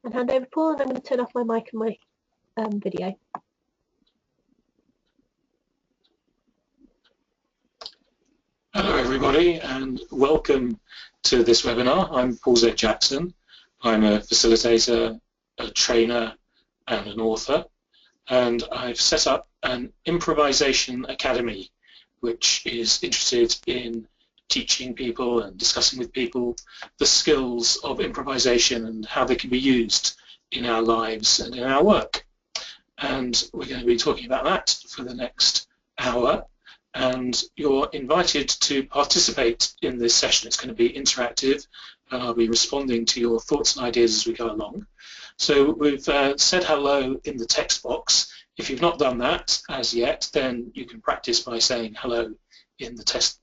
and hand over to Paul, and I'm going to turn off my mic and my video. Hello everybody and welcome to this webinar. I'm Paul Z. Jackson. I'm a facilitator, a trainer and an author, and I've set up an improvisation academy which is interested in teaching people and discussing with people the skills of improvisation and how they can be used in our lives and in our work. And we're going to be talking about that for the next hour. And you're invited to participate in this session. It's going to be interactive, and I'll be responding to your thoughts and ideas as we go along. So we've said hello in the text box. If you've not done that as yet, then you can practice by saying hello in the text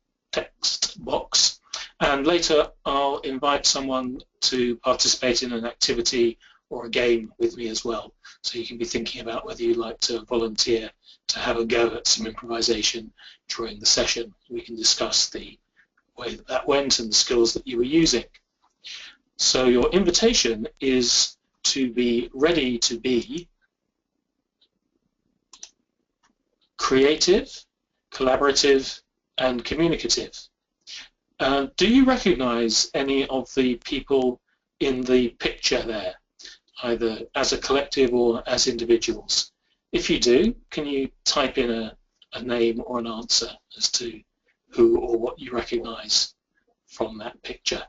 box. And later I'll invite someone to participate in an activity or a game with me as well. So you can be thinking about whether you'd like to volunteer to have a go at some improvisation during the session. We can discuss the way that that went and the skills that you were using. So your invitation is to be ready to be creative, collaborative, and communicative. Do you recognize any of the people in the picture there, either as a collective or as individuals? If you do, can you type in a name or an answer as to who or what you recognize from that picture?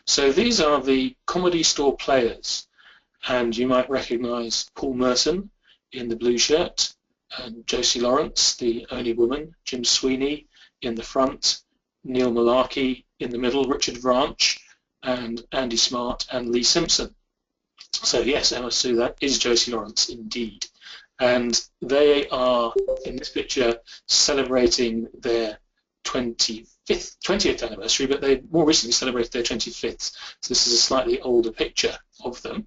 So these are the comedy store players, and you might recognize Paul Merton in the blue shirt, and Josie Lawrence, the only woman, Jim Sweeney in the front, Neil Malarkey in the middle, Richard Branch, and Andy Smart and Lee Simpson. So yes, Emma Sue, that is Josie Lawrence indeed. And they are, in this picture, celebrating their 20th anniversary, but they more recently celebrated their 25th. So this is a slightly older picture of them.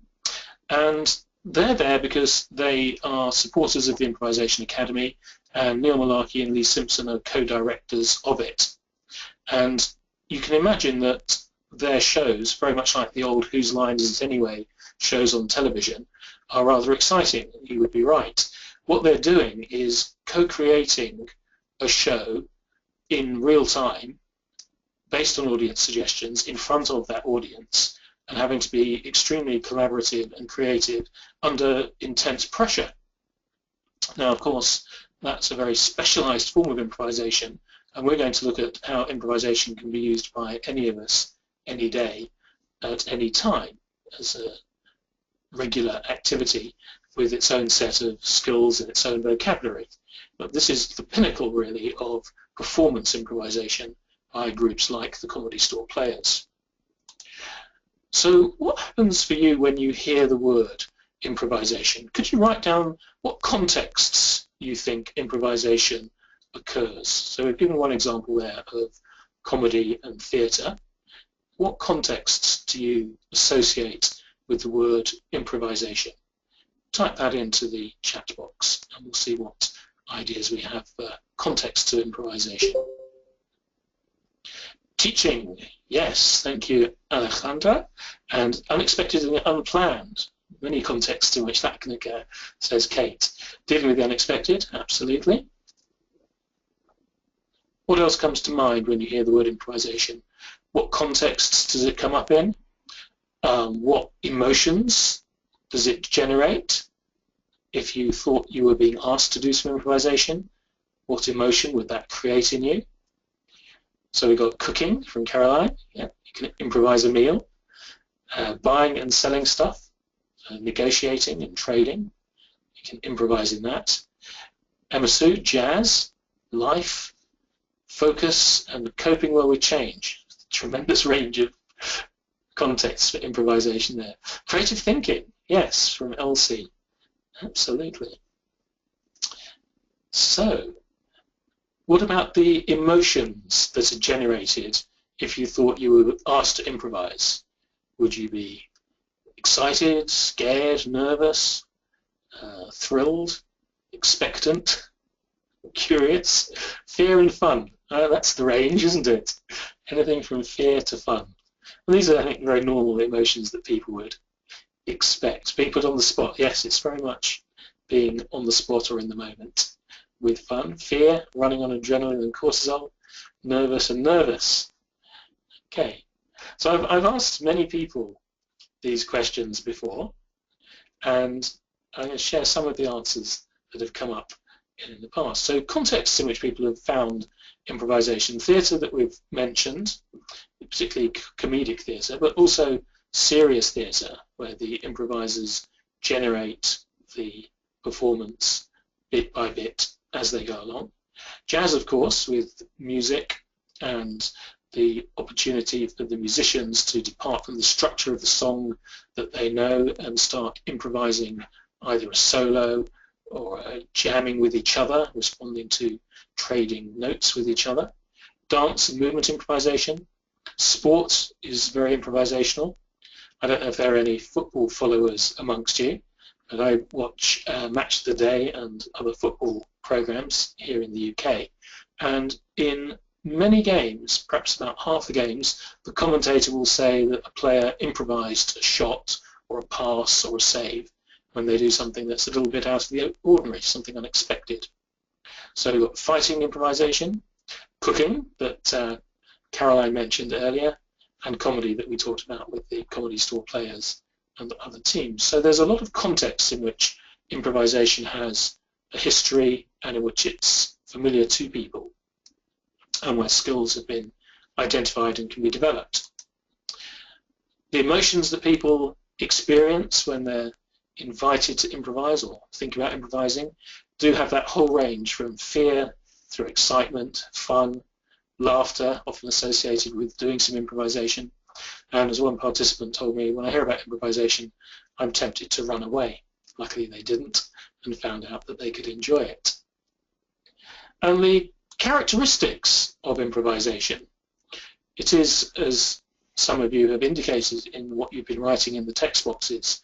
And they're there because they are supporters of the Improvisation Academy, and Neil Malarkey and Lee Simpson are co-directors of it. And you can imagine that their shows, very much like the old Whose Line Is It Anyway shows on television, are rather exciting. You would be right. What they're doing is co-creating a show in real time based on audience suggestions in front of that audience and having to be extremely collaborative and creative under intense pressure. Now, of course, that's a very specialized form of improvisation, and we're going to look at how improvisation can be used by any of us, any day, at any time, as a regular activity with its own set of skills and its own vocabulary. But this is the pinnacle, really, of performance improvisation by groups like the Comedy Store Players. So what happens for you when you hear the word improvisation? Could you write down what contexts you think improvisation occurs? So we've given one example there of comedy and theatre. What contexts do you associate with the word improvisation? Type that into the chat box and we'll see what ideas we have for context to improvisation. Teaching, yes, thank you, Alejandra. And unexpected and unplanned, many contexts in which that can occur, says Kate. Dealing with the unexpected, absolutely. What else comes to mind when you hear the word improvisation? What contexts does it come up in? What emotions does it generate? If you thought you were being asked to do some improvisation, what emotion would that create in you? So we've got cooking from Caroline. Yeah, you can improvise a meal. Buying and selling stuff, negotiating and trading. You can improvise in that. Emma Sue, jazz, life, focus, and coping well with change. Tremendous range of contexts for improvisation there. Creative thinking, yes, from Elsie. Absolutely. So, what about the emotions that are generated if you thought you were asked to improvise? Would you be excited, scared, nervous, thrilled, expectant? curious, fear and fun. That's the range, isn't it? Anything from fear to fun. And these are, I think, very normal emotions that people would expect. Being put on the spot, yes, it's very much being on the spot or in the moment with fun. Fear, running on adrenaline and cortisol. Nervous and nervous. Okay, so I've asked many people these questions before, and I'm going to share some of the answers that have come up in the past. So contexts in which people have found improvisation, theatre that we've mentioned, particularly comedic theatre, but also serious theatre, where the improvisers generate the performance bit by bit as they go along. Jazz, of course, with music and the opportunity for the musicians to depart from the structure of the song that they know and start improvising either a solo or jamming with each other, responding to trading notes with each other. Dance and movement improvisation. Sport is very improvisational. I don't know if there are any football followers amongst you, but I watch Match of the Day and other football programs here in the UK. And in many games, perhaps about half the games, the commentator will say that a player improvised a shot or a pass or a save when they do something that's a little bit out of the ordinary, something unexpected. So we've got fighting improvisation, cooking that Caroline mentioned earlier, and comedy that we talked about with the comedy store players and the other teams. So there's a lot of context in which improvisation has a history and in which it's familiar to people and where skills have been identified and can be developed. The emotions that people experience when they're invited to improvise or think about improvising do have that whole range from fear through excitement, fun, laughter, often associated with doing some improvisation. And as one participant told me, when I hear about improvisation, I'm tempted to run away. Luckily they didn't and found out that they could enjoy it. And the characteristics of improvisation. It is, as some of you have indicated in what you've been writing in the text boxes,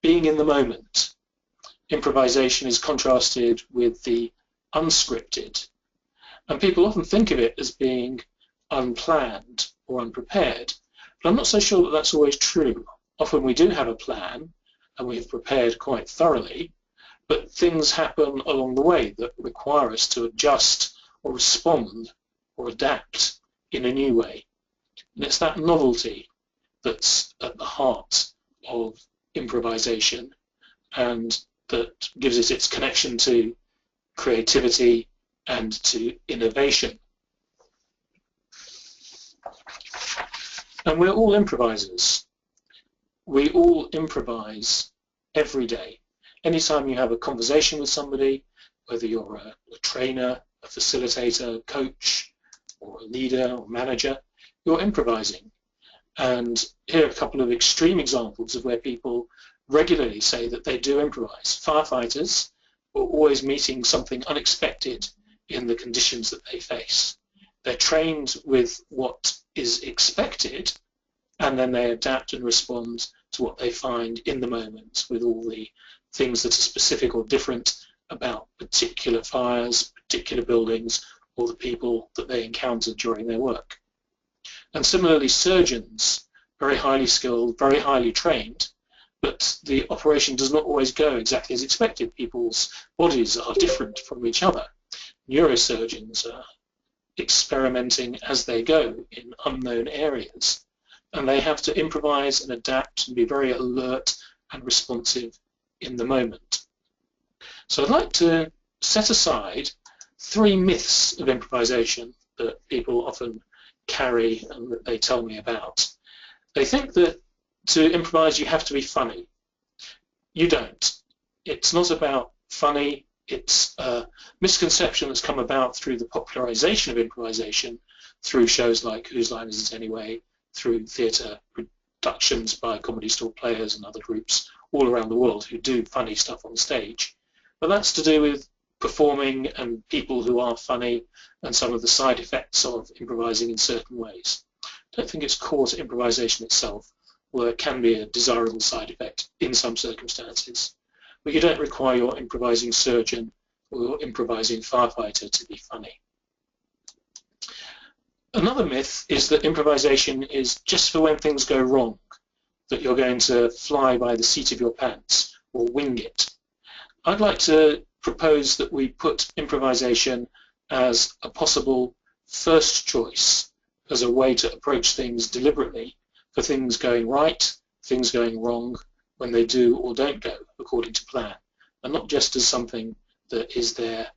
being in the moment. Improvisation is contrasted with the unscripted. And people often think of it as being unplanned or unprepared. But I'm not so sure that that's always true. Often we do have a plan and we've prepared quite thoroughly, but things happen along the way that require us to adjust or respond or adapt in a new way. And it's that novelty that's at the heart of improvisation and that gives it its connection to creativity and to innovation. And we're all improvisers. We all improvise every day. Anytime you have a conversation with somebody, whether you're a trainer, a facilitator, coach, or a leader or manager, you're improvising. And here are a couple of extreme examples of where people regularly say that they do improvise. Firefighters are always meeting something unexpected in the conditions that they face. They're trained with what is expected, and then they adapt and respond to what they find in the moment with all the things that are specific or different about particular fires, particular buildings, or the people that they encounter during their work. And similarly, surgeons, very highly skilled, very highly trained, but the operation does not always go exactly as expected. People's bodies are different from each other. Neurosurgeons are experimenting as they go in unknown areas, and they have to improvise and adapt and be very alert and responsive in the moment. So I'd like to set aside 3 myths of improvisation that people often carry and that they tell me about. They think that to improvise you have to be funny. You don't. It's not about funny. It's a misconception that's come about through the popularization of improvisation through shows like Whose Line Is It Anyway, through theatre productions by comedy store players and other groups all around the world who do funny stuff on stage. But that's to do with performing and people who are funny and some of the side effects of improvising in certain ways. I don't think it's core to improvisation itself, although it can be a desirable side effect in some circumstances. But you don't require your improvising surgeon or improvising firefighter to be funny. Another myth is that improvisation is just for when things go wrong, that you're going to fly by the seat of your pants or wing it. I'd like to propose that we put improvisation as a possible first choice, as a way to approach things deliberately for things going right, things going wrong, when they do or don't go according to plan, and not just as something that is there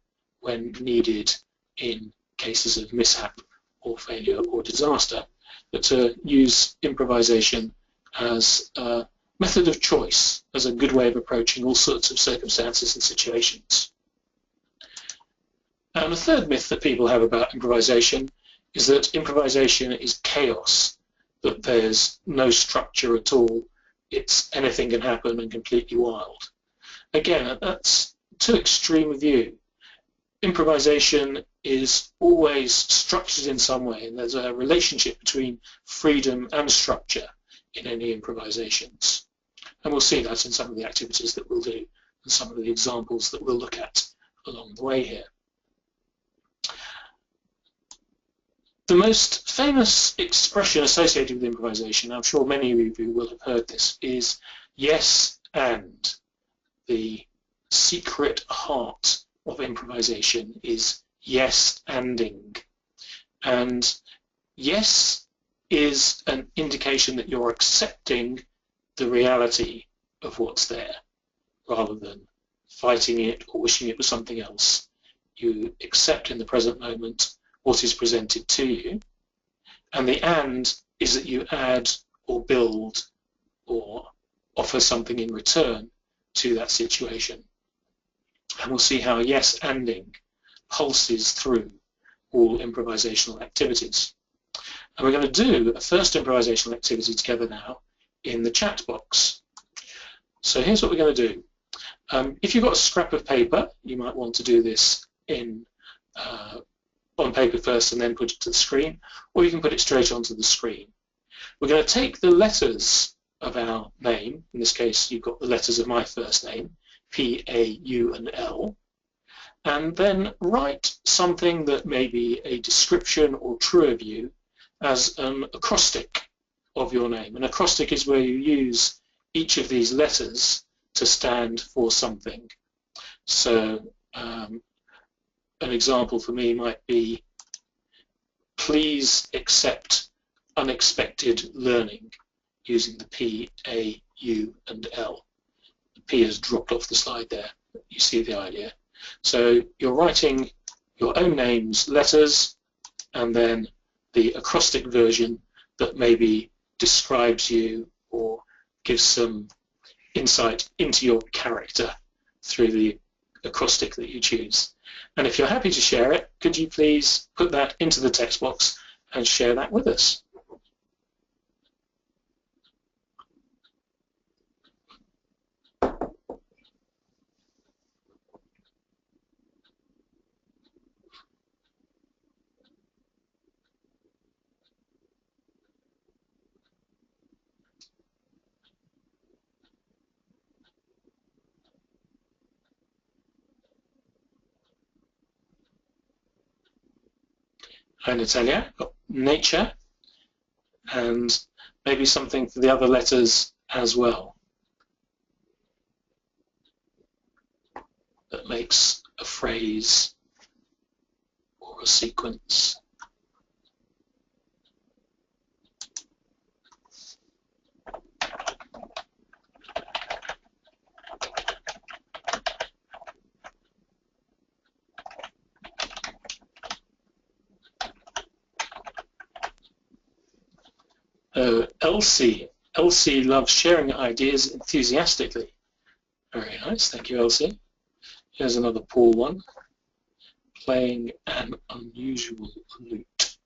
when needed in cases of mishap or failure or disaster, but to use improvisation as a method of choice, as a good way of approaching all sorts of circumstances and situations. And a third myth that people have about improvisation is that improvisation is chaos, that there's no structure at all, it's anything can happen and completely wild. Again, that's too extreme a view. Improvisation is always structured in some way, and there's a relationship between freedom and structure in any improvisations. And we'll see that in some of the activities that we'll do and some of the examples that we'll look at along the way here. The most famous expression associated with improvisation, I'm sure many of you will have heard this, is yes and. The secret heart of improvisation is yes-anding. And yes is an indication that you're accepting the reality of what's there, rather than fighting it or wishing it was something else. You accept in the present moment what is presented to you, and the and is that you add or build or offer something in return to that situation. And we'll see how yes-anding pulses through all improvisational activities. And we're going to do a first improvisational activity together now in the chat box. So here's what we're going to do. If you've got a scrap of paper, you might want to do this on paper first and then put it to the screen, or you can put it straight onto the screen. We're going to take the letters of our name, in this case you've got the letters of my first name, P, A, U and L, and then write something that may be a description or true of you as an acrostic of your name. An acrostic is where you use each of these letters to stand for something. So an example for me might be, please accept unexpected learning, using the P, A, U and L. The P has dropped off the slide there. You see the idea. So you're writing your own name's letters and then the acrostic version that maybe describes you or gives some insight into your character through the acrostic that you choose. And if you're happy to share it, could you please put that into the text box and share that with us? Hi Natalia, got nature and maybe something for the other letters as well that makes a phrase or a sequence. Elsie. Elsie loves sharing ideas enthusiastically. Very nice, thank you, Elsie. Here's another Paul one. Playing an unusual lute.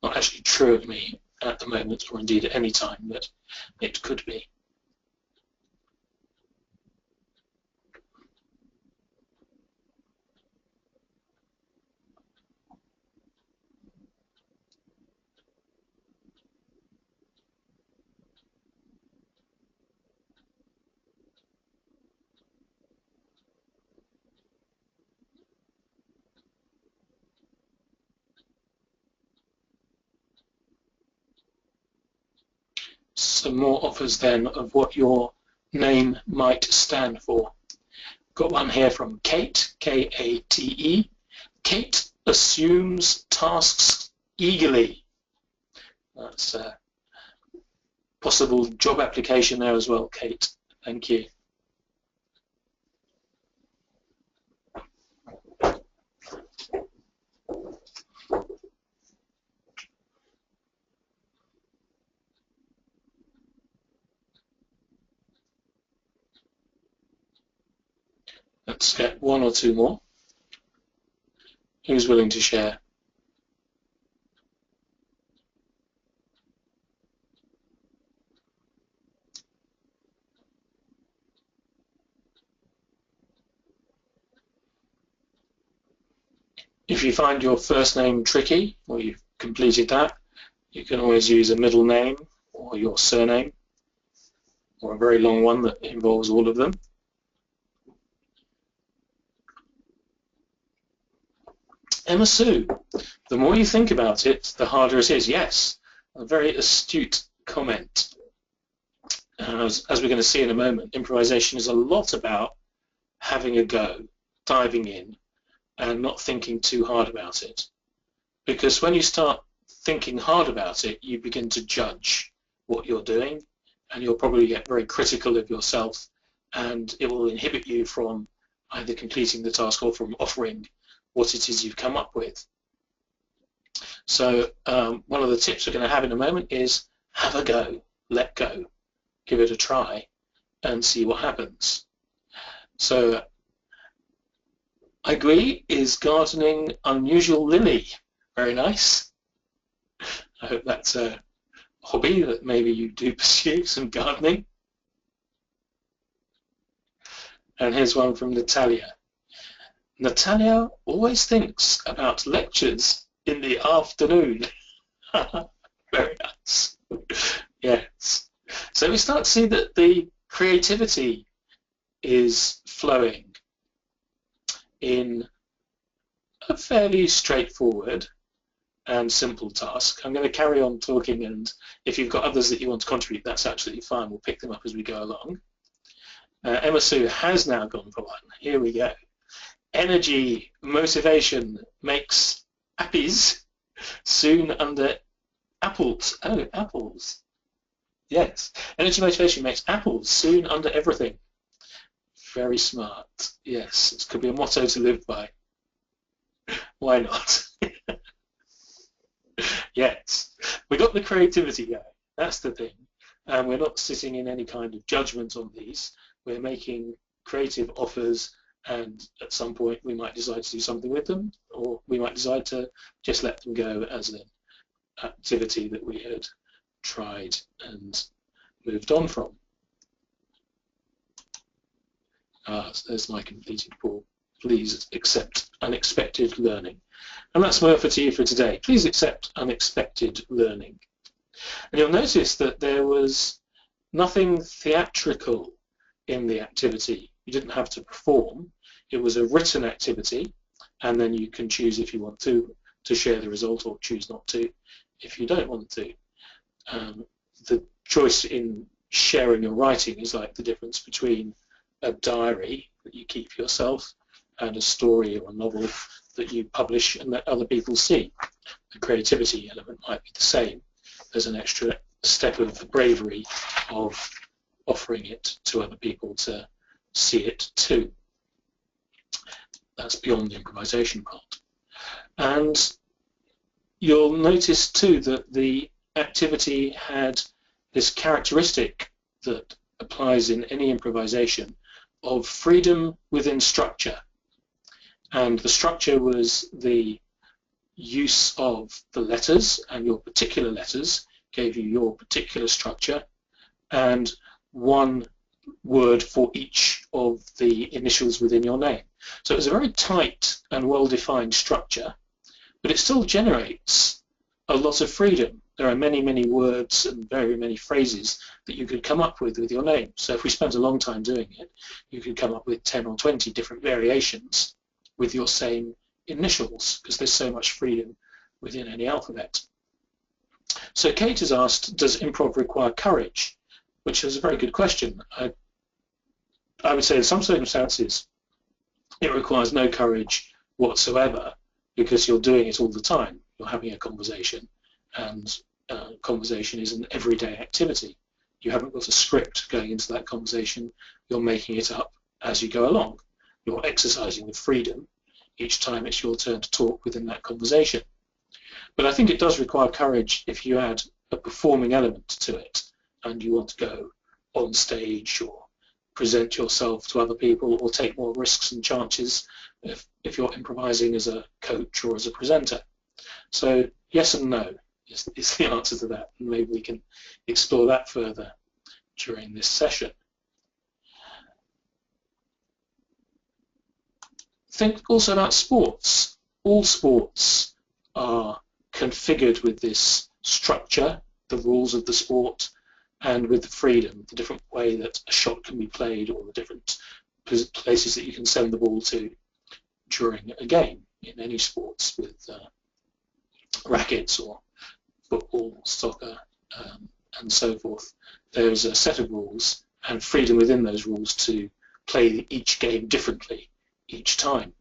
Not actually true of me at the moment, or indeed at any time, but it could be. some more offers then of what your name might stand for. Got one here from Kate, K-A-T-E. Kate assumes tasks eagerly. That's a possible job application there as well, Kate. Thank you. Let's get one or two more. Who's willing to share? If you find your first name tricky, or you've completed that, you can always use a middle name or your surname, or a very long one that involves all of them. Emma Sue, the more you think about it, the harder it is. Yes, a very astute comment. As we're going to see in a moment, improvisation is a lot about having a go, diving in, and not thinking too hard about it. Because when you start thinking hard about it, you begin to judge what you're doing, and you'll probably get very critical of yourself, and it will inhibit you from either completing the task or from offering what it is you've come up with. So one of the tips we're going to have in a moment is have a go, let go, give it a try, and see what happens. So I agree, is gardening unusual, Lily? Very nice. I hope that's a hobby that maybe you do pursue, some gardening. And here's one from Natalia. Natalia always thinks about lectures in the afternoon. Very nice. Yes. So we start to see that the creativity is flowing in a fairly straightforward and simple task. I'm going to carry on talking, and if you've got others that you want to contribute, that's absolutely fine. We'll pick them up as we go along. Emma Sue has now gone for one. Here we go. Energy, motivation makes appies soon under apples. Oh, apples. Yes. Energy, motivation makes apples soon under everything. Very smart. Yes, it could be a motto to live by. Why not? Yes. We got the creativity going. That's the thing. And we're not sitting in any kind of judgment on these. We're making creative offers, and at some point we might decide to do something with them, or we might decide to just let them go as an activity that we had tried and moved on from. So there's my completed poll. Please accept unexpected learning. And that's my offer to you for today. Please accept unexpected learning. And you'll notice that there was nothing theatrical in the activity. You didn't have to perform. It was a written activity, and then you can choose if you want to share the result, or choose not to if you don't want to. The choice in sharing your writing is like the difference between a diary that you keep yourself and a story or a novel that you publish and let other people see. The creativity element might be the same. There's an extra step of bravery of offering it to other people to see it too. That's beyond the improvisation part. And you'll notice too that the activity had this characteristic that applies in any improvisation of freedom within structure. And the structure was the use of the letters, and your particular letters gave you your particular structure, and one word for each of the initials within your name. So it was a very tight and well-defined structure, but it still generates a lot of freedom. There are many, many words and very many phrases that you could come up with your name. So if we spent a long time doing it, you could come up with 10 or 20 different variations with your same initials, because there's so much freedom within any alphabet. So Kate has asked, does improv require courage? which is a very good question. I would say in some circumstances it requires no courage whatsoever because you're doing it all the time. You're having a conversation, and conversation is an everyday activity. You haven't got a script going into that conversation. You're making it up as you go along. You're exercising the freedom each time it's your turn to talk within that conversation. But I think it does require courage if you add a performing element to it and you want to go on stage or present yourself to other people or take more risks and chances if you're improvising as a coach or as a presenter. So yes and no is the answer to that, and maybe we can explore that further during this session. Think also about sports. All sports are configured with this structure, the rules of the sport, and with the freedom, the different way that a shot can be played or the different places that you can send the ball to during a game in any sports with rackets or football, soccer, and so forth. There's a set of rules and freedom within those rules to play each game differently each time.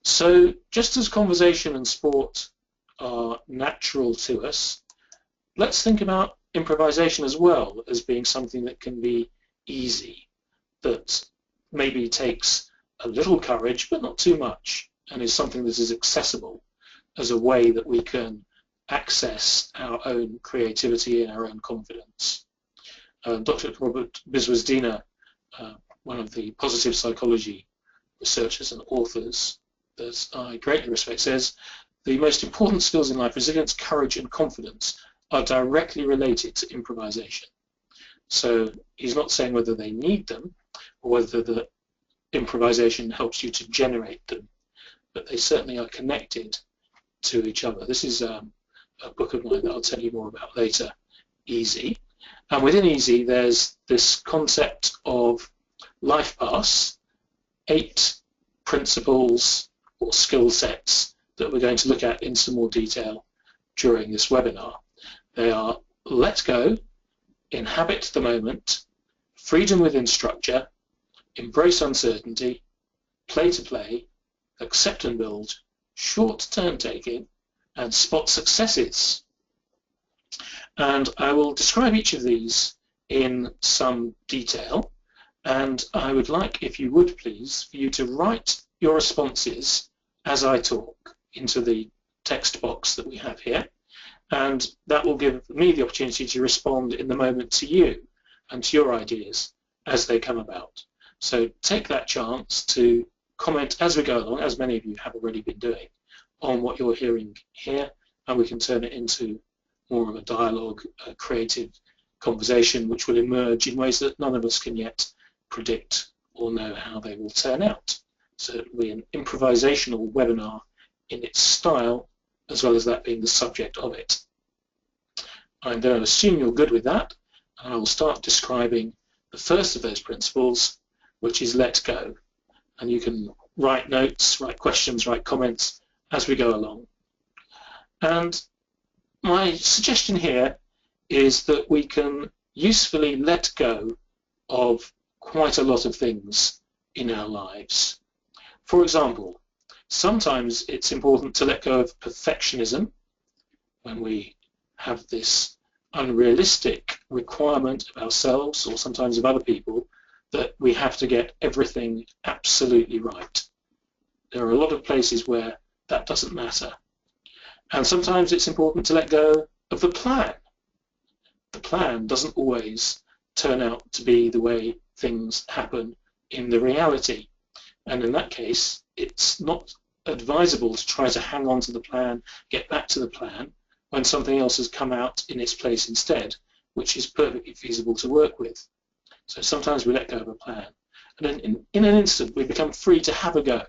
So just as conversation and sport are natural to us, let's think about improvisation as well as being something that can be easy, that maybe takes a little courage but not too much, and is something that is accessible as a way that we can access our own creativity and our own confidence. Dr. Robert Biswas-Diener, one of the positive psychology researchers and authors that I greatly respect, says the most important skills in life, resilience, courage and confidence, are directly related to improvisation. So he's not saying whether they need them or whether the improvisation helps you to generate them, but they certainly are connected to each other. This is a book of mine that I'll tell you more about later, Easy. And within Easy there's this concept of life paths, 8 principles or skill sets that we're going to look at in some more detail during this webinar. They are let go, inhabit the moment, freedom within structure, embrace uncertainty, play to play, accept and build, short turn taking, and spot successes. And I will describe each of these in some detail, and I would like, if you would please, for you to write your responses as I talk into the text box that we have here, and that will give me the opportunity to respond in the moment to you and to your ideas as they come about. So take that chance to comment as we go along, as many of you have already been doing, on what you're hearing here, and we can turn it into more of a dialogue, a creative conversation which will emerge in ways that none of us can yet predict or know how they will turn out. So it will be an improvisational webinar in its style, as well as that being the subject of it. I'm going to assume you're good with that, and I will start describing the first of those principles, which is let go. And you can write notes, write questions, write comments as we go along. And my suggestion here is that we can usefully let go of quite a lot of things in our lives. For example, sometimes it's important to let go of perfectionism when we have this unrealistic requirement of ourselves or sometimes of other people that we have to get everything absolutely right. There are a lot of places where that doesn't matter. And sometimes it's important to let go of the plan. The plan doesn't always turn out to be the way things happen in the reality. And in that case, it's not advisable to try to hang on to the plan, get back to the plan, when something else has come out in its place instead, which is perfectly feasible to work with. So sometimes we let go of a plan. And then in an instant, we become free to have a go.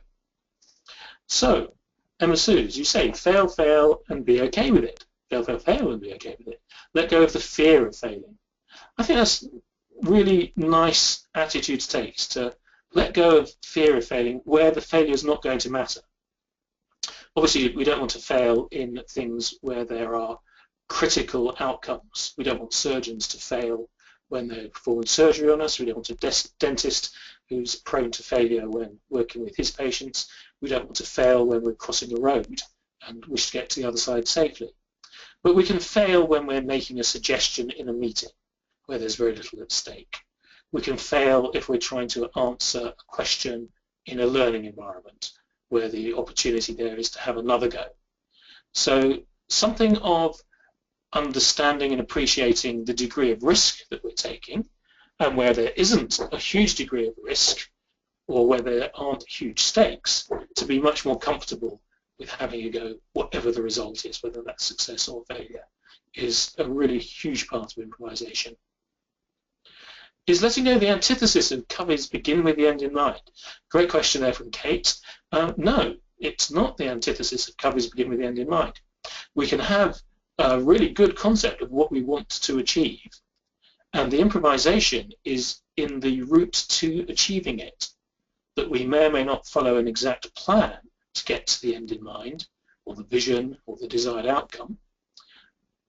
So, Emma Suze, you say, fail, fail, and be okay with it. Fail, fail, fail, and be okay with it. Let go of the fear of failing. I think that's really nice attitude to take, is to let go of fear of failing where the failure is not going to matter. Obviously, we don't want to fail in things where there are critical outcomes. We don't want surgeons to fail when they're performing surgery on us. We don't want a dentist who's prone to failure when working with his patients. We don't want to fail when we're crossing a road and wish to get to the other side safely. But we can fail when we're making a suggestion in a meeting where there's very little at stake. We can fail if we're trying to answer a question in a learning environment where the opportunity there is to have another go. So something of understanding and appreciating the degree of risk that we're taking, and where there isn't a huge degree of risk or where there aren't huge stakes, to be much more comfortable with having a go, whatever the result is, whether that's success or failure, is a really huge part of improvisation. Is letting go the antithesis of Covey's begin with the end in mind? Great question there from Kate. No, it's not the antithesis of Covey's begin with the end in mind. We can have a really good concept of what we want to achieve, and the improvisation is in the route to achieving it, that we may or may not follow an exact plan to get to the end in mind, or the vision, or the desired outcome.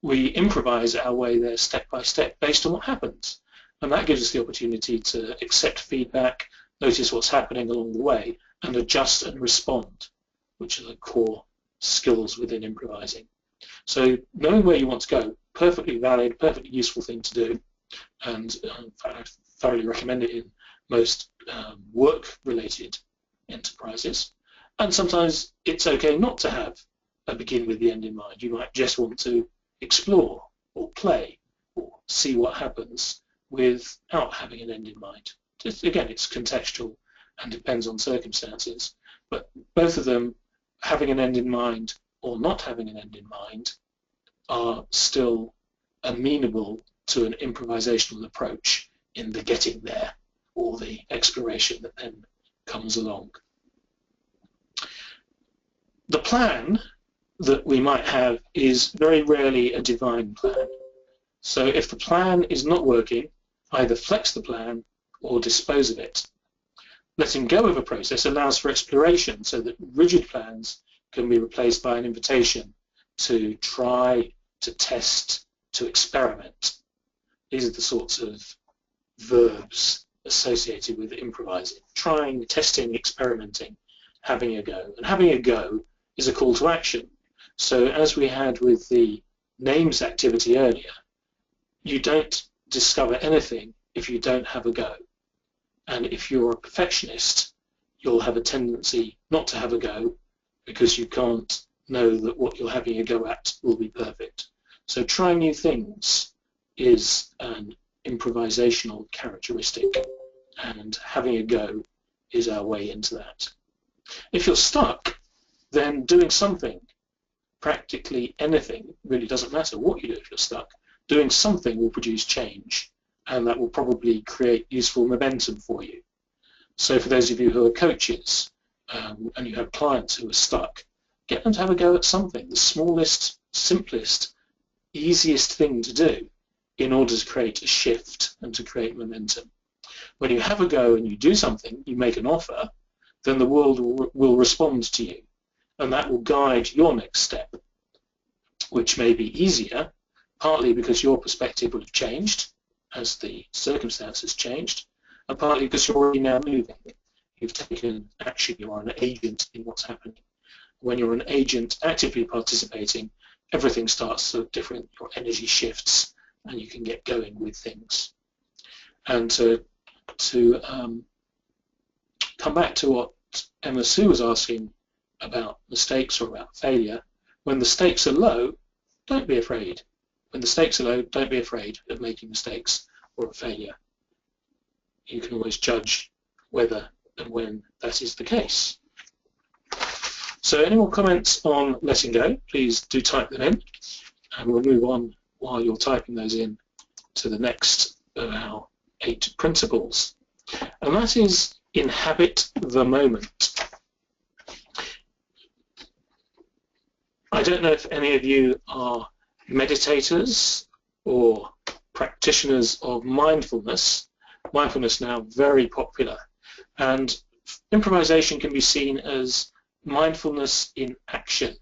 We improvise our way there step by step based on what happens, and that gives us the opportunity to accept feedback, notice what's happening along the way, and adjust and respond, which are the core skills within improvising. So knowing where you want to go, perfectly valid, perfectly useful thing to do, and I thoroughly recommend it in most work-related enterprises. And sometimes it's okay not to have a begin with the end in mind. You might just want to explore or play or see what happens without having an end in mind. Just, again, it's contextual and depends on circumstances, but both of them, having an end in mind or not having an end in mind, are still amenable to an improvisational approach in the getting there or the exploration that then comes along. The plan that we might have is very rarely a divine plan. So if the plan is not working, either flex the plan or dispose of it. Letting go of a process allows for exploration so that rigid plans can be replaced by an invitation to try, to test, to experiment. These are the sorts of verbs associated with improvising. Trying, testing, experimenting, having a go. And having a go is a call to action. So as we had with the names activity earlier, you don't discover anything if you don't have a go. And if you're a perfectionist, you'll have a tendency not to have a go because you can't know that what you're having a go at will be perfect. So trying new things is an improvisational characteristic, and having a go is our way into that. If you're stuck, then doing something, practically anything, really doesn't matter what you do if you're stuck. Doing something will produce change, and that will probably create useful momentum for you. So for those of you who are coaches, and you have clients who are stuck, get them to have a go at something, the smallest, simplest, easiest thing to do in order to create a shift and to create momentum. When you have a go and you do something, you make an offer, then the world will respond to you, and that will guide your next step, which may be easier, partly because your perspective will have changed as the circumstances changed, and partly because you're already now moving. You've taken action, you are an agent in what's happening. When you're an agent actively participating, everything starts to look different, your energy shifts, and you can get going with things. And to come back to what Emma Sue was asking about mistakes or about failure, when the stakes are low, don't be afraid. When the stakes are low, don't be afraid of making mistakes or of failure. You can always judge whether and when that is the case. So any more comments on letting go, please do type them in, and we'll move on while you're typing those in to the next of our 8 principles, and that is inhabit the moment. I don't know if any of you are meditators or practitioners of mindfulness. Mindfulness now very popular, and improvisation can be seen as mindfulness in action.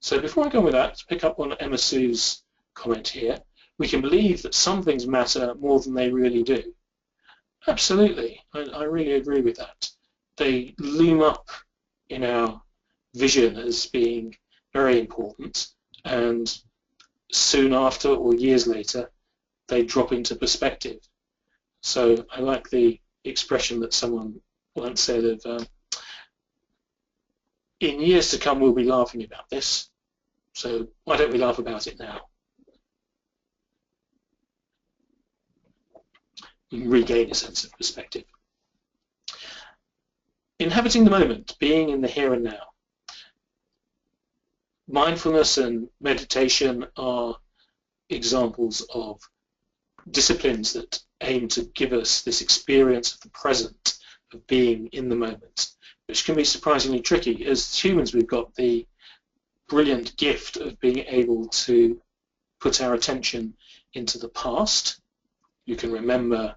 So before I go with that, to pick up on Emma Sue's comment here, we can believe that some things matter more than they really do. Absolutely, I really agree with that. They loom up in our vision as being very important, and soon after or years later they drop into perspective. So I like the expression that someone once said of in years to come we'll be laughing about this, so why don't we laugh about it now? We can regain a sense of perspective. Inhabiting the moment, being in the here and now. Mindfulness and meditation are examples of disciplines that aim to give us this experience of the present, of being in the moment, which can be surprisingly tricky. As humans, we've got the brilliant gift of being able to put our attention into the past. You can remember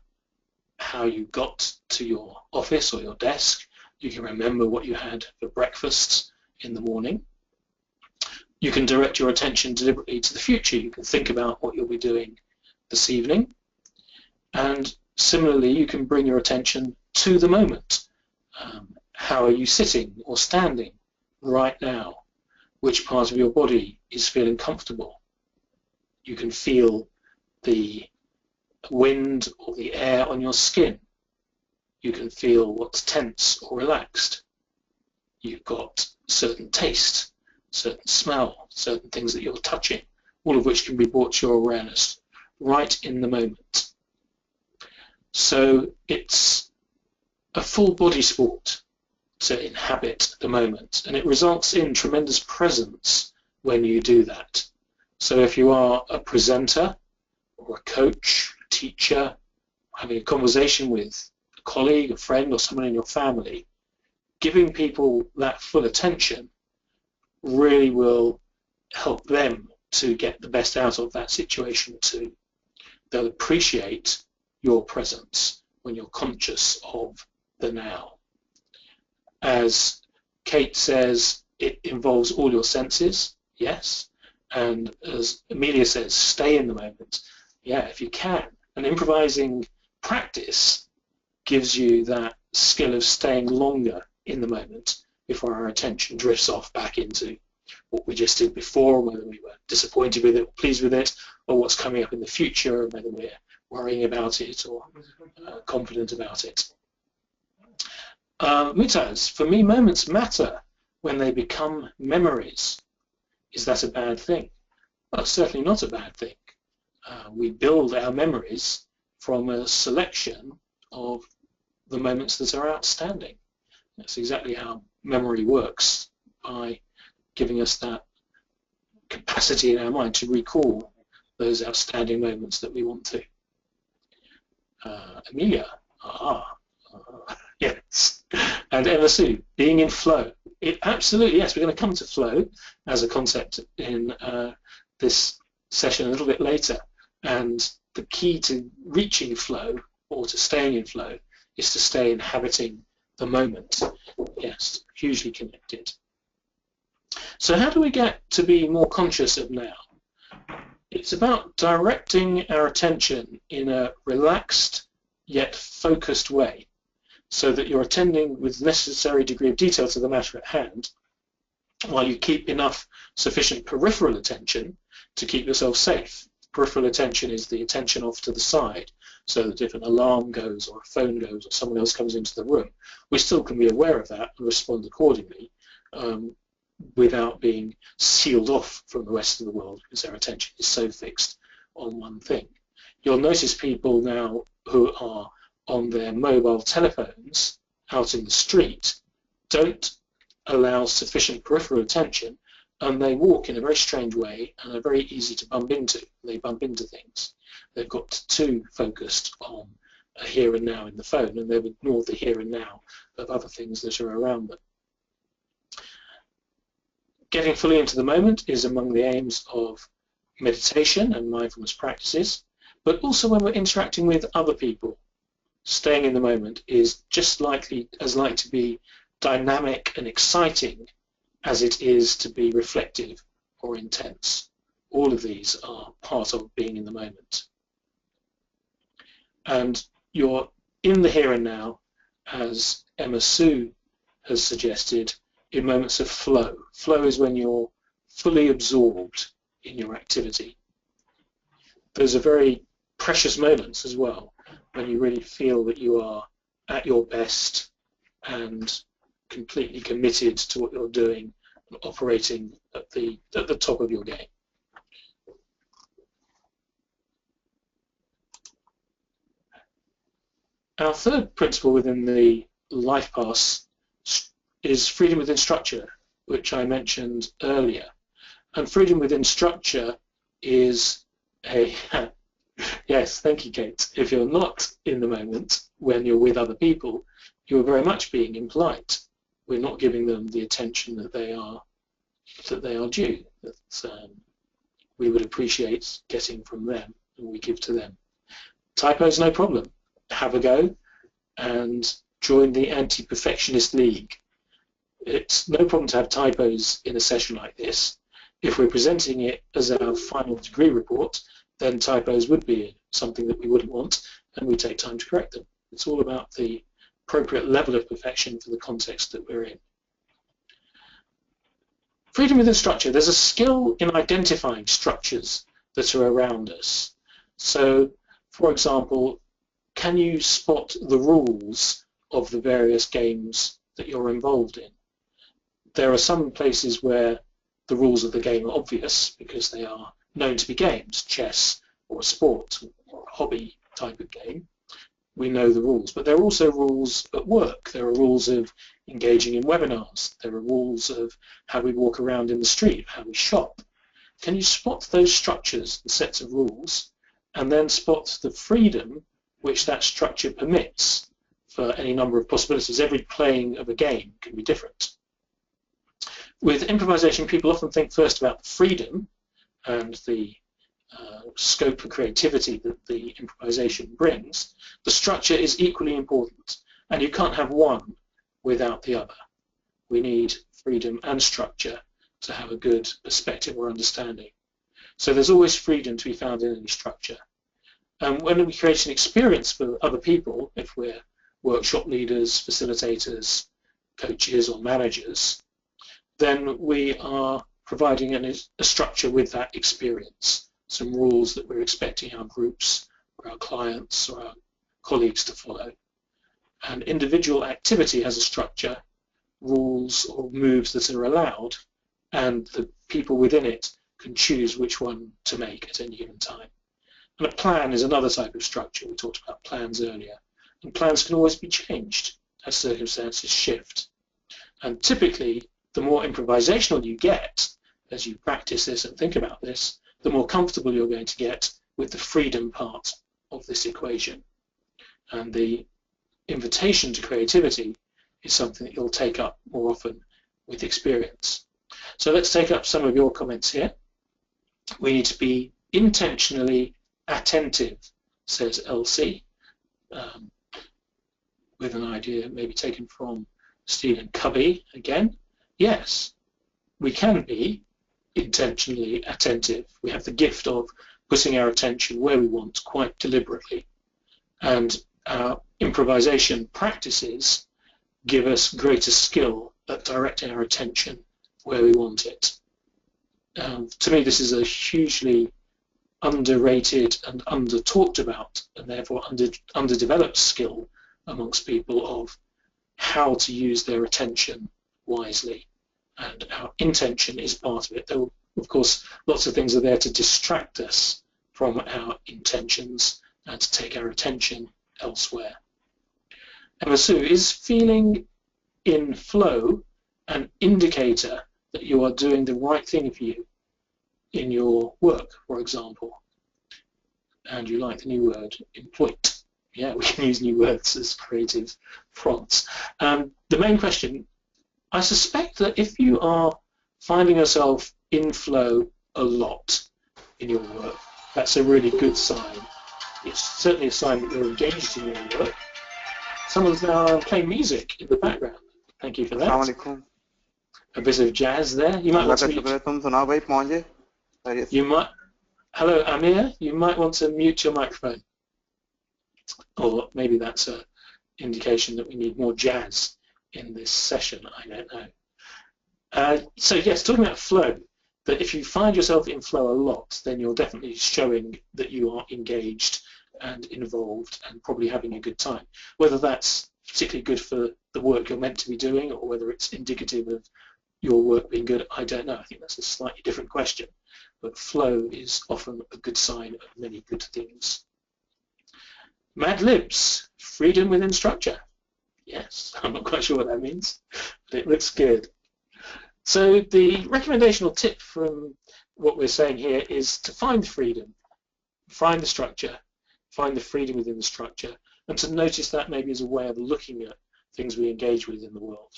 how you got to your office or your desk. You can remember what you had for breakfast in the morning. You can direct your attention deliberately to the future. You can think about what you'll be doing this evening. And similarly, you can bring your attention to the moment. How are you sitting or standing right now? Which part of your body is feeling comfortable? You can feel the wind or the air on your skin. You can feel what's tense or relaxed. You've got certain taste, certain smell, certain things that you're touching, all of which can be brought to your awareness right in the moment. So it's a full body sport to inhabit the moment, and it results in tremendous presence when you do that. So if you are a presenter or a coach, a teacher, having a conversation with a colleague, a friend, or someone in your family, giving people that full attention really will help them to get the best out of that situation too. They'll appreciate your presence when you're conscious of the now. As Kate says, it involves all your senses, yes, and as Amelia says, stay in the moment. Yeah, if you can. An improvising practice gives you that skill of staying longer in the moment before our attention drifts off back into what we just did before, whether we were disappointed with it, pleased with it, or what's coming up in the future, whether we're worrying about it or confident about it. Mutas, for me, moments matter when they become memories. Is that a bad thing? Well, it's certainly not a bad thing. We build our memories from a selection of the moments that are outstanding. That's exactly how memory works, by giving us that capacity in our mind to recall those outstanding moments that we want to. Amelia, yes. And Emma Sue, being in flow. Absolutely, yes, we're going to come to flow as a concept in this session a little bit later. And the key to reaching flow, or to staying in flow, is to stay inhabiting the moment. Yes, hugely connected. So how do we get to be more conscious of now? It's about directing our attention in a relaxed yet focused way, so that you're attending with necessary degree of detail to the matter at hand, while you keep enough sufficient peripheral attention to keep yourself safe. Peripheral attention is the attention off to the side, so that if an alarm goes or a phone goes or someone else comes into the room, we still can be aware of that and respond accordingly, without being sealed off from the rest of the world, because our attention is so fixed on one thing. You'll notice people now who are on their mobile telephones out in the street don't allow sufficient peripheral attention, and they walk in a very strange way and are very easy to bump into. They bump into things. They've got too focused on a here and now in the phone, and they've ignored the here and now of other things that are around them. Getting fully into the moment is among the aims of meditation and mindfulness practices, but also when we're interacting with other people. Staying in the moment is just as likely to be dynamic and exciting as it is to be reflective or intense. All of these are part of being in the moment. And you're in the here and now, as Emma Sue has suggested, in moments of flow. Flow is when you're fully absorbed in your activity. Those are very precious moments as well, when you really feel that you are at your best and completely committed to what you're doing and operating at the top of your game. Our third principle within the life path is freedom within structure, which I mentioned earlier. And freedom within structure is a yes, thank you, Kate. If you're not in the moment when you're with other people, you're very much being impolite. We're not giving them the attention that they are due, that we would appreciate getting from them and we give to them. Typos, no problem. Have a go and join the anti-perfectionist league. It's no problem to have typos in a session like this. If we're presenting it as our final degree report, then typos would be something that we wouldn't want, and we take time to correct them. It's all about the appropriate level of perfection for the context that we're in. Freedom within structure. There's a skill in identifying structures that are around us. So, for example, can you spot the rules of the various games that you're involved in? There are some places where the rules of the game are obvious because they are known to be games, chess or a sport or a hobby type of game. We know the rules, but there are also rules at work. There are rules of engaging in webinars. There are rules of how we walk around in the street, how we shop. Can you spot those structures, the sets of rules, and then spot the freedom which that structure permits for any number of possibilities? Every playing of a game can be different. With improvisation, people often think first about the freedom and the scope for creativity that the improvisation brings. The structure is equally important, and you can't have one without the other. We need freedom and structure to have a good perspective or understanding. So there's always freedom to be found in any structure. And when we create an experience for other people, if we're workshop leaders, facilitators, coaches or managers, then we are providing a structure with that experience, some rules that we're expecting our groups or our clients or our colleagues to follow. And individual activity has a structure, rules or moves that are allowed, and the people within it can choose which one to make at any given time. And a plan is another type of structure. We talked about plans earlier. And plans can always be changed as circumstances shift. And typically, the more improvisational you get as you practice this and think about this, the more comfortable you're going to get with the freedom part of this equation. And the invitation to creativity is something that you'll take up more often with experience. So let's take up some of your comments here. We need to be intentionally attentive, says Elsie, with an idea maybe taken from Stephen Covey again. Yes, we can be intentionally attentive. We have the gift of putting our attention where we want quite deliberately. And our improvisation practices give us greater skill at directing our attention where we want it. To me, this is a hugely underrated and under-talked about, and therefore underdeveloped skill amongst people of how to use their attention wisely. And our intention is part of it. Though, of course, lots of things are there to distract us from our intentions and to take our attention elsewhere. Emma Sue, is feeling in flow an indicator that you are doing the right thing for you in your work, for example? And you like the new word, employed. Yeah, we can use new words as creative fronts. The main question, I suspect that if you are finding yourself in flow a lot in your work, that's a really good sign. It's certainly a sign that you're engaged in your work. Someone's now playing music in the background. Thank you for that. Assalamu alaikum. a bit of jazz there. You might want to mute. तुम सुनाओ भाई पहुंचे. You might. Hello, Amir. You might want to mute your microphone, or maybe that's an indication that we need more jazz in this session. I don't know. So yes, talking about flow. That if you find yourself in flow a lot, then you're definitely showing that you are engaged and involved and probably having a good time. Whether that's particularly good for the work you're meant to be doing or whether it's indicative of your work being good, I don't know. I think that's a slightly different question. But flow is often a good sign of many good things. Mad libs, freedom within structure. Yes, I'm not quite sure what that means, but it looks good. So the recommendation or tip from what we're saying here is to find freedom, find the structure, find the freedom within the structure, and to notice that maybe as a way of looking at things we engage with in the world.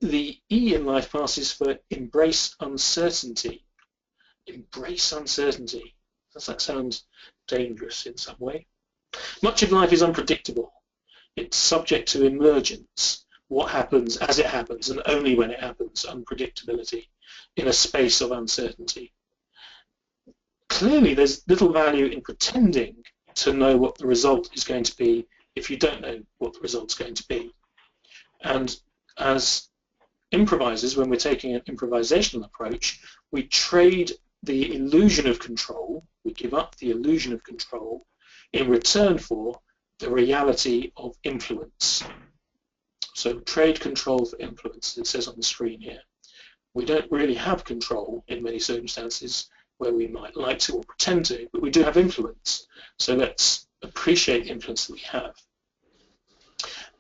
The E in life passes for embrace uncertainty. Embrace uncertainty. Does that sound dangerous in some way? Much of life is unpredictable. It's subject to emergence. What happens as it happens and only when it happens, unpredictability in a space of uncertainty. Clearly there's little value in pretending to know what the result is going to be if you don't know what the result's going to be. And as improvisers, when we're taking an improvisational approach, we trade the illusion of control, we give up the illusion of control in return for the reality of influence. So trade control for influence, it says on the screen here. We don't really have control in many circumstances where we might like to or pretend to, but we do have influence. So let's appreciate the influence that we have.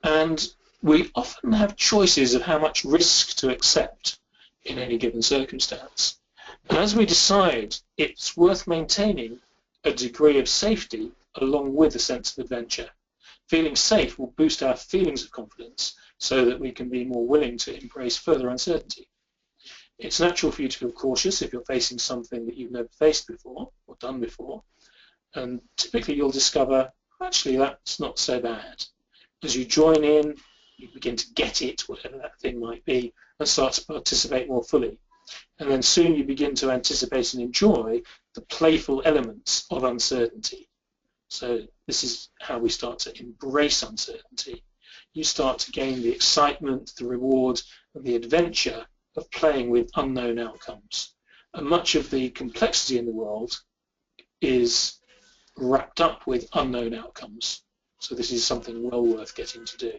And we often have choices of how much risk to accept in any given circumstance. And as we decide, it's worth maintaining a degree of safety along with a sense of adventure. Feeling safe will boost our feelings of confidence so that we can be more willing to embrace further uncertainty. It's natural for you to feel cautious if you're facing something that you've never faced before or done before, and typically you'll discover, actually, that's not so bad. As you join in, you begin to get it, whatever that thing might be, and start to participate more fully. And then soon you begin to anticipate and enjoy the playful elements of uncertainty. So this is how we start to embrace uncertainty. You start to gain the excitement, the reward, and the adventure of playing with unknown outcomes. And much of the complexity in the world is wrapped up with unknown outcomes. So this is something well worth getting to do.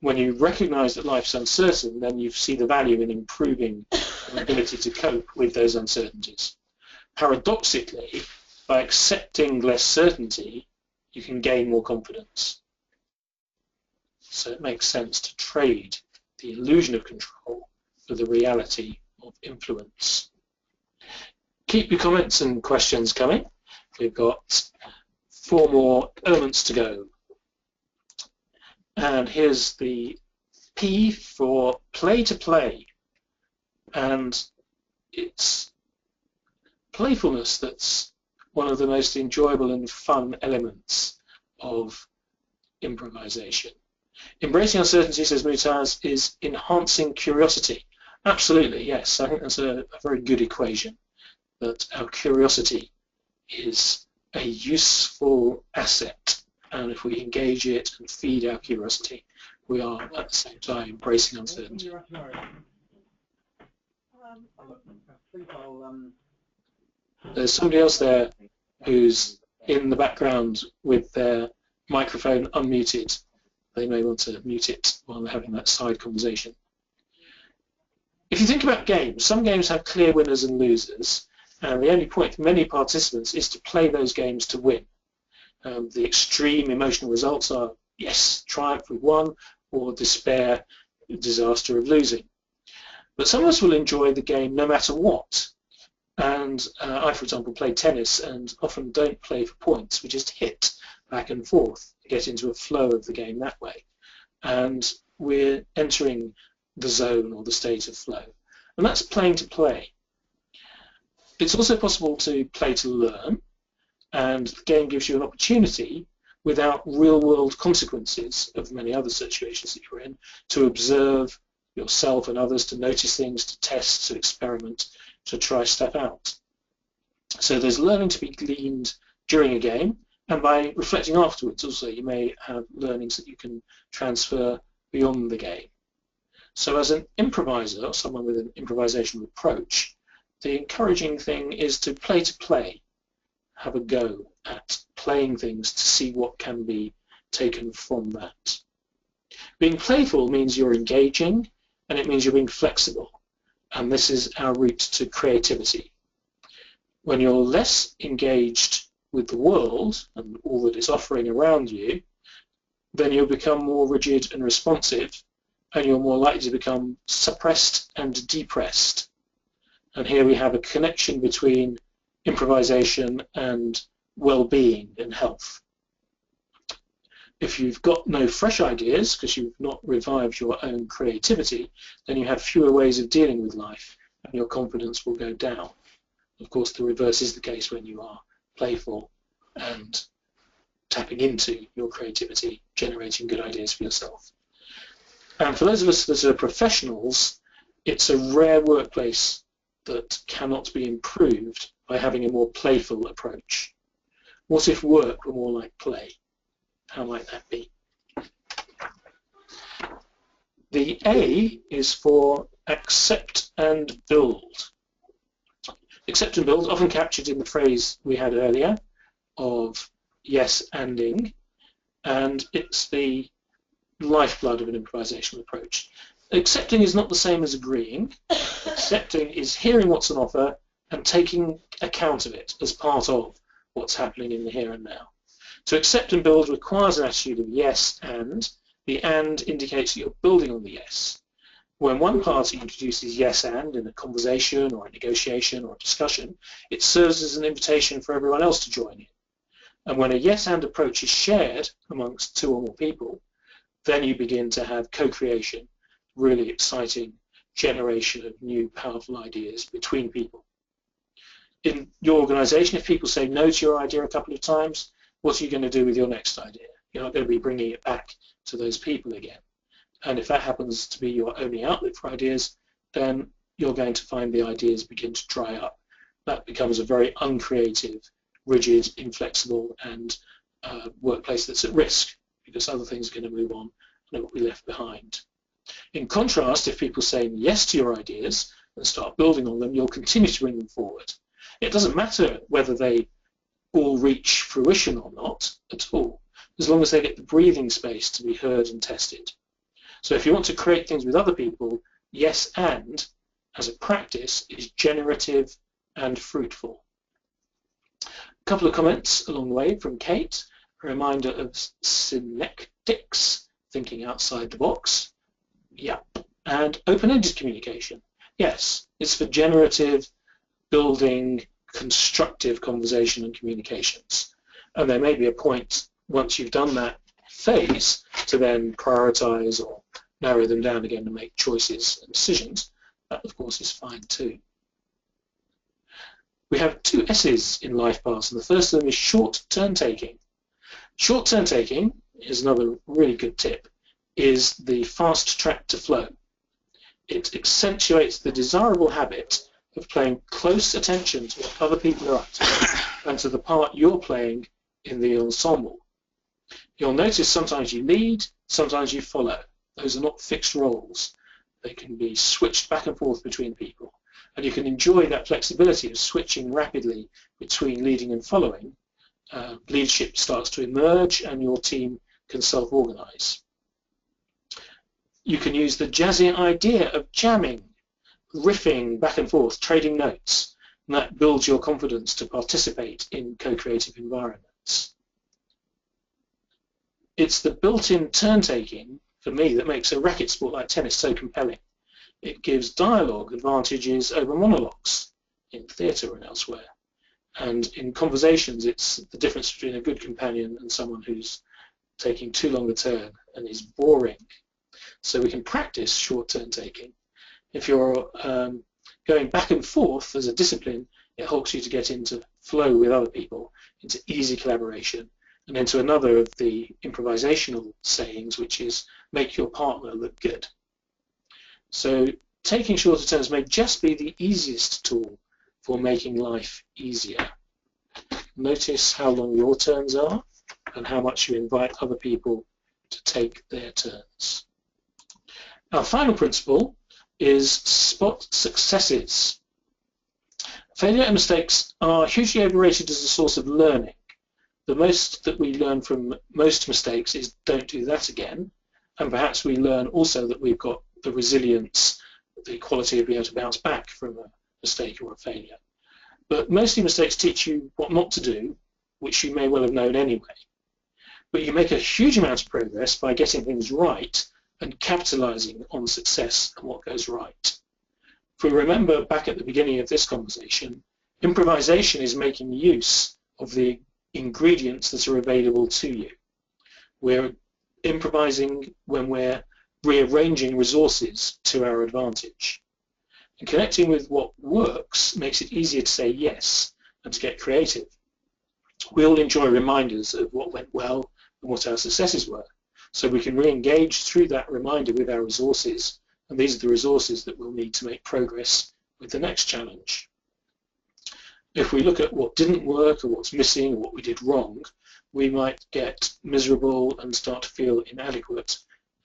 When you recognize that life's uncertain, then you see the value in improving your ability to cope with those uncertainties. Paradoxically, by accepting less certainty, you can gain more confidence. So it makes sense to trade the illusion of control for the reality of influence. Keep your comments and questions coming. We've got 4 more elements to go. And here's the P for play to play. And it's playfulness that's one of the most enjoyable and fun elements of improvisation. Embracing uncertainty, says Mutaz, is enhancing curiosity. Absolutely, yes. I think that's a very good equation, that our curiosity is a useful asset, and if we engage it and feed our curiosity, we are at the same time embracing uncertainty. There's somebody else there who's in the background with their microphone unmuted. They may want to mute it while they're having that side conversation. If you think about games, some games have clear winners and losers, and the only point for many participants is to play those games to win. The extreme emotional results are, yes, triumph, we've won, or despair, disaster of losing. But some of us will enjoy the game no matter what. And I, for example, play tennis and often don't play for points. We just hit back and forth, get into a flow of the game that way. And we're entering the zone or the state of flow. And that's playing to play. It's also possible to play to learn, and the game gives you an opportunity without real-world consequences of many other situations that you're in, to observe yourself and others, to notice things, to test, to experiment, to try stuff out. So there's learning to be gleaned during a game, and by reflecting afterwards also you may have learnings that you can transfer beyond the game. So as an improviser, or someone with an improvisational approach, the encouraging thing is to play, have a go at playing things to see what can be taken from that. Being playful means you're engaging, and it means you're being flexible, and this is our route to creativity. When you're less engaged with the world and all that it's offering around you, then you'll become more rigid and responsive, and you're more likely to become suppressed and depressed. And here we have a connection between improvisation and well-being and health. If you've got no fresh ideas because you've not revived your own creativity, then you have fewer ways of dealing with life and your confidence will go down. Of course, the reverse is the case when you are playful and tapping into your creativity, generating good ideas for yourself. And for those of us that are professionals, it's a rare workplace that cannot be improved by having a more playful approach. What if work were more like play? How might that be? The A is for accept and build. Accept and build, often captured in the phrase we had earlier of yes-anding, and it's the lifeblood of an improvisational approach. Accepting is not the same as agreeing. Accepting is hearing what's on offer and taking account of it as part of what's happening in the here and now. To accept and build requires an attitude of yes and. The and indicates that you're building on the yes. When one party introduces yes and in a conversation or a negotiation or a discussion, it serves as an invitation for everyone else to join in. And when a yes and approach is shared amongst two or more people, then you begin to have co-creation, really exciting generation of new powerful ideas between people. In your organization, if people say no to your idea a couple of times, what are you going to do with your next idea? You're not going to be bringing it back to those people again. And if that happens to be your only outlet for ideas, then you're going to find the ideas begin to dry up. That becomes a very uncreative, rigid, inflexible, and workplace that's at risk because other things are going to move on and it will be left behind. In contrast, if people say yes to your ideas and start building on them, you'll continue to bring them forward. It doesn't matter whether they all reach fruition or not at all, as long as they get the breathing space to be heard and tested. So if you want to create things with other people, yes and, as a practice, is generative and fruitful. A couple of comments along the way from Kate, a reminder of synectics, thinking outside the box. Yep. And open-ended communication. Yes, it's for generative, building, constructive conversation and communications. And there may be a point once you've done that phase to then prioritize or narrow them down again and make choices and decisions. That, of course, is fine too. We have two S's in life paths, and the first of them is short turn-taking. Short turn-taking is another really good tip, is the fast track to flow. It accentuates the desirable habit of paying close attention to what other people are up to and to the part you're playing in the ensemble. You'll notice sometimes you lead, sometimes you follow. Those are not fixed roles. They can be switched back and forth between people. And you can enjoy that flexibility of switching rapidly between leading and following. Leadership starts to emerge and your team can self-organize. You can use the jazzy idea of jamming, riffing back and forth, trading notes, and that builds your confidence to participate in co-creative environments. It's the built-in turn-taking, for me, that makes a racket sport like tennis so compelling. It gives dialogue advantages over monologues in theatre and elsewhere. And in conversations, it's the difference between a good companion and someone who's taking too long a turn and is boring. So we can practice short turn-taking. If you're going back and forth as a discipline, it helps you to get into flow with other people, into easy collaboration, and into another of the improvisational sayings, which is make your partner look good. So taking shorter turns may just be the easiest tool for making life easier. Notice how long your turns are and how much you invite other people to take their turns. Our final principle is spot successes. Failure and mistakes are hugely overrated as a source of learning. The most that we learn from most mistakes is don't do that again, and perhaps we learn also that we've got the resilience, the quality of being able to bounce back from a mistake or a failure. But mostly mistakes teach you what not to do, which you may well have known anyway. But you make a huge amount of progress by getting things right and capitalizing on success and what goes right. If we remember back at the beginning of this conversation, improvisation is making use of the ingredients that are available to you. We're improvising when we're rearranging resources to our advantage. And connecting with what works makes it easier to say yes and to get creative. We all enjoy reminders of what went well and what our successes were, so we can re-engage through that reminder with our resources, and these are the resources that we'll need to make progress with the next challenge. If we look at what didn't work or what's missing or what we did wrong, we might get miserable and start to feel inadequate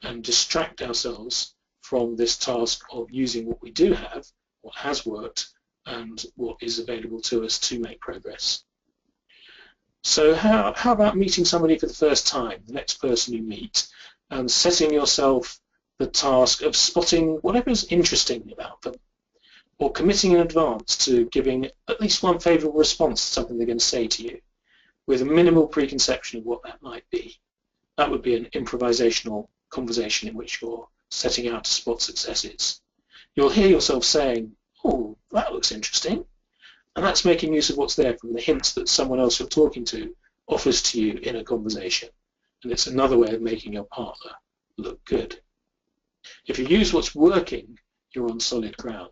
and distract ourselves from this task of using what we do have, what has worked, and what is available to us to make progress. So how about meeting somebody for the first time, the next person you meet, and setting yourself the task of spotting whatever's interesting about them, or committing in advance to giving at least one favourable response to something they're going to say to you, with a minimal preconception of what that might be. That would be an improvisational conversation in which you're setting out to spot successes. You'll hear yourself saying, oh, that looks interesting, and that's making use of what's there from the hints that someone else you're talking to offers to you in a conversation, and it's another way of making your partner look good. If you use what's working, you're on solid ground.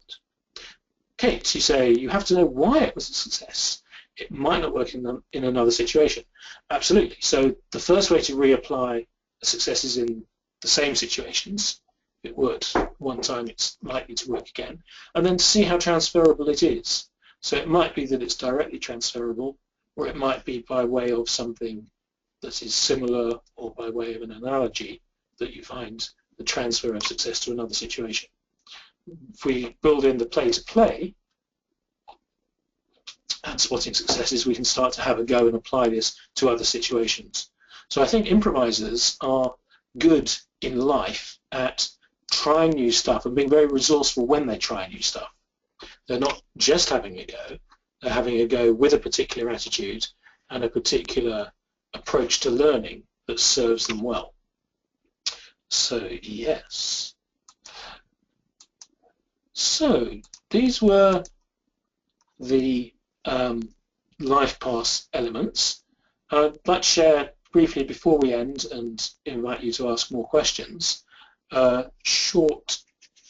Kate, you say, you have to know why it was a success. It might not work in another situation. Absolutely. So the first way to reapply successes in the same situations, if it worked one time, it's likely to work again, and then to see how transferable it is. So it might be that it's directly transferable, or it might be by way of something that is similar or by way of an analogy that you find the transfer of success to another situation. If we build in the play-to-play and spotting successes, we can start to have a go and apply this to other situations. So I think improvisers are good in life at trying new stuff and being very resourceful when they try new stuff. They're not just having a go, they're having a go with a particular attitude and a particular approach to learning that serves them well. So, yes. So, these were the life path elements. I'd like to share briefly before we end and invite you to ask more questions, a short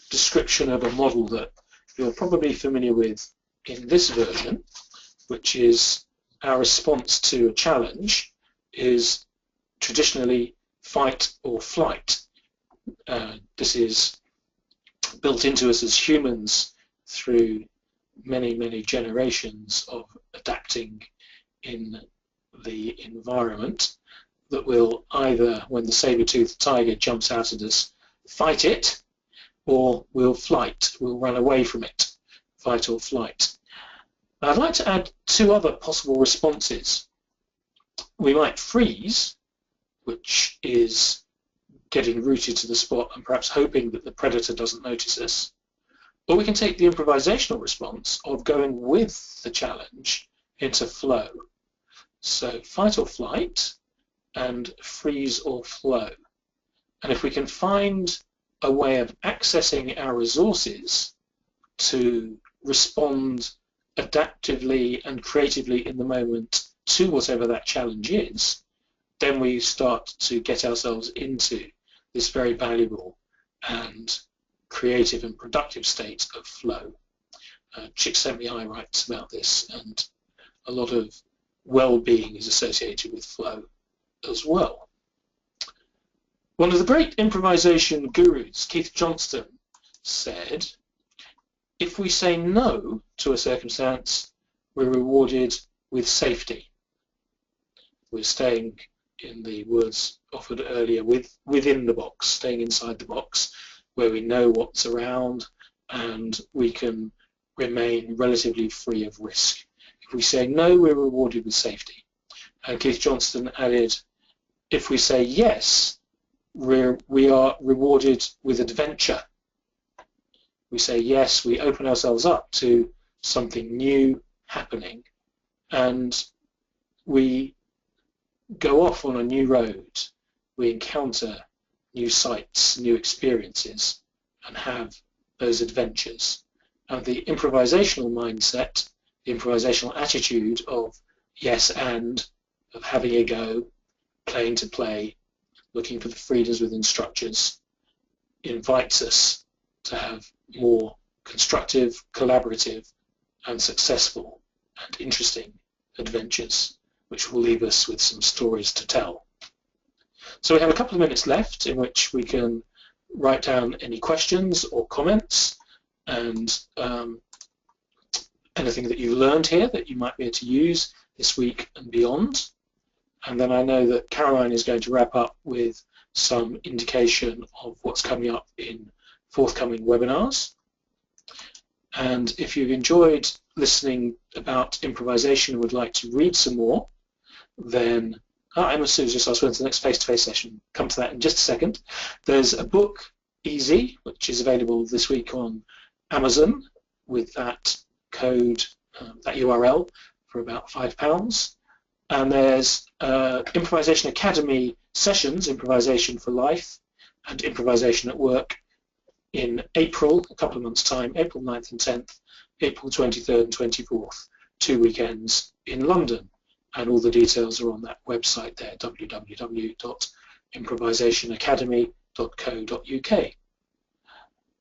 description of a model that you're probably familiar with in this version, which is our response to a challenge is traditionally fight or flight. This is built into us as humans through many, many generations of adapting in the environment, that will either, when the saber-toothed tiger jumps out at us, fight it, or we'll flight, we'll run away from it, fight or flight. I'd like to add two other possible responses. We might freeze, which is getting rooted to the spot and perhaps hoping that the predator doesn't notice us. Or we can take the improvisational response of going with the challenge into flow. So fight or flight and freeze or flow. And if we can find a way of accessing our resources to respond adaptively and creatively in the moment to whatever that challenge is, then we start to get ourselves into this very valuable and creative and productive state of flow. Csikszentmihalyi writes about this, and a lot of well-being is associated with flow. as well. One of the great improvisation gurus, Keith Johnston, said, if we say no to a circumstance, we're rewarded with safety. We're staying, in the words offered earlier, within the box, staying inside the box, where we know what's around and we can remain relatively free of risk. If we say no, we're rewarded with safety. And Keith Johnston added, if we say yes, we are rewarded with adventure. We say yes, we open ourselves up to something new happening, and we go off on a new road. We encounter new sights, new experiences, and have those adventures. And the improvisational mindset, the improvisational attitude of yes and, of having a go, playing to play, looking for the freedoms within structures, invites us to have more constructive, collaborative, and successful and interesting adventures, which will leave us with some stories to tell. So we have a couple of minutes left in which we can write down any questions or comments and anything that you've learned here that you might be able to use this week and beyond. And then I know that Caroline is going to wrap up with some indication of what's coming up in forthcoming webinars. And if you've enjoyed listening about improvisation and would like to read some more, then I must just ask when's the next face-to-face session. Come to that in just a second. There's a book, Easy, which is available this week on Amazon with that code, that URL, for about £5. And there's Improvisation Academy sessions, Improvisation for Life and Improvisation at Work, in April, a couple of months' time, April 9th and 10th, April 23rd and 24th, 2 weekends in London. And all the details are on that website there, www.improvisationacademy.co.uk.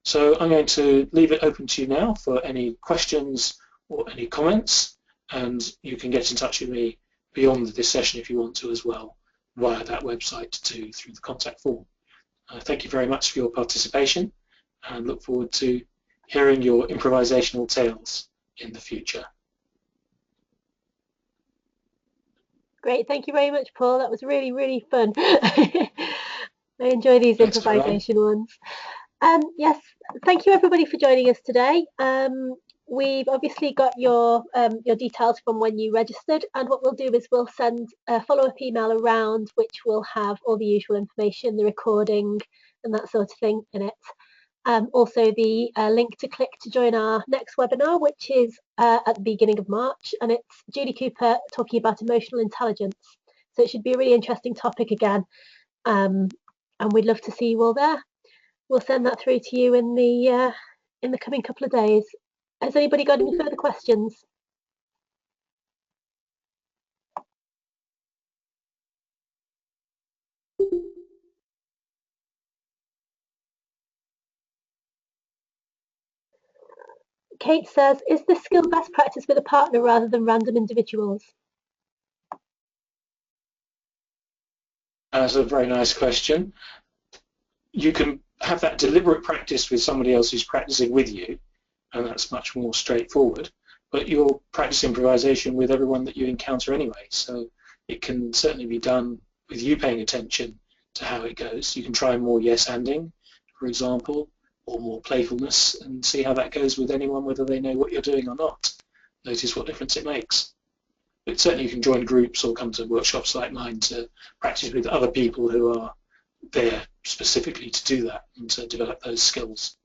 So I'm going to leave it open to you now for any questions or any comments, and you can get in touch with me beyond this session if you want to as well, via that website too, through the contact form. Thank you very much for your participation, and look forward to hearing your improvisational tales in the future. Great, thank you very much, Paul. That was really, really fun. I enjoy these Thanks, improvisation ones. Yes, thank you everybody for joining us today. We've obviously got your details from when you registered, and what we'll do is we'll send a follow-up email around which will have all the usual information, the recording and that sort of thing in it. Also the link to click to join our next webinar, which is at the beginning of March, and it's Julie Cooper talking about emotional intelligence. So it should be a really interesting topic again, and we'd love to see you all there. We'll send that through to you in the coming couple of days. Has anybody got any further questions? Kate says, is this skill best practice with a partner rather than random individuals? That's a very nice question. You can have that deliberate practice with somebody else who's practicing with you, and that's much more straightforward, but you'll practice improvisation with everyone that you encounter anyway, so it can certainly be done with you paying attention to how it goes. You can try more yes-anding, for example, or more playfulness, and see how that goes with anyone, whether they know what you're doing or not. Notice what difference it makes. But certainly you can join groups or come to workshops like mine to practice with other people who are there specifically to do that and to develop those skills.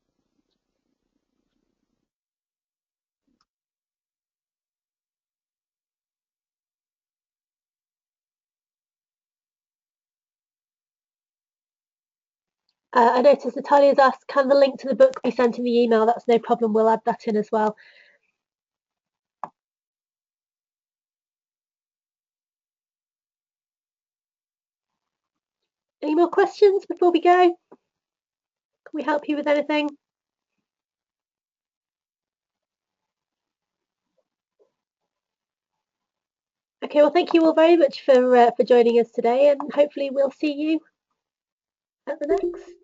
I noticed Natalia's asked, can the link to the book be sent in the email? That's no problem, we'll add that in as well. Any more questions before we go? Can we help you with anything? Okay, well, thank you all very much for joining us today, and hopefully we'll see you at the next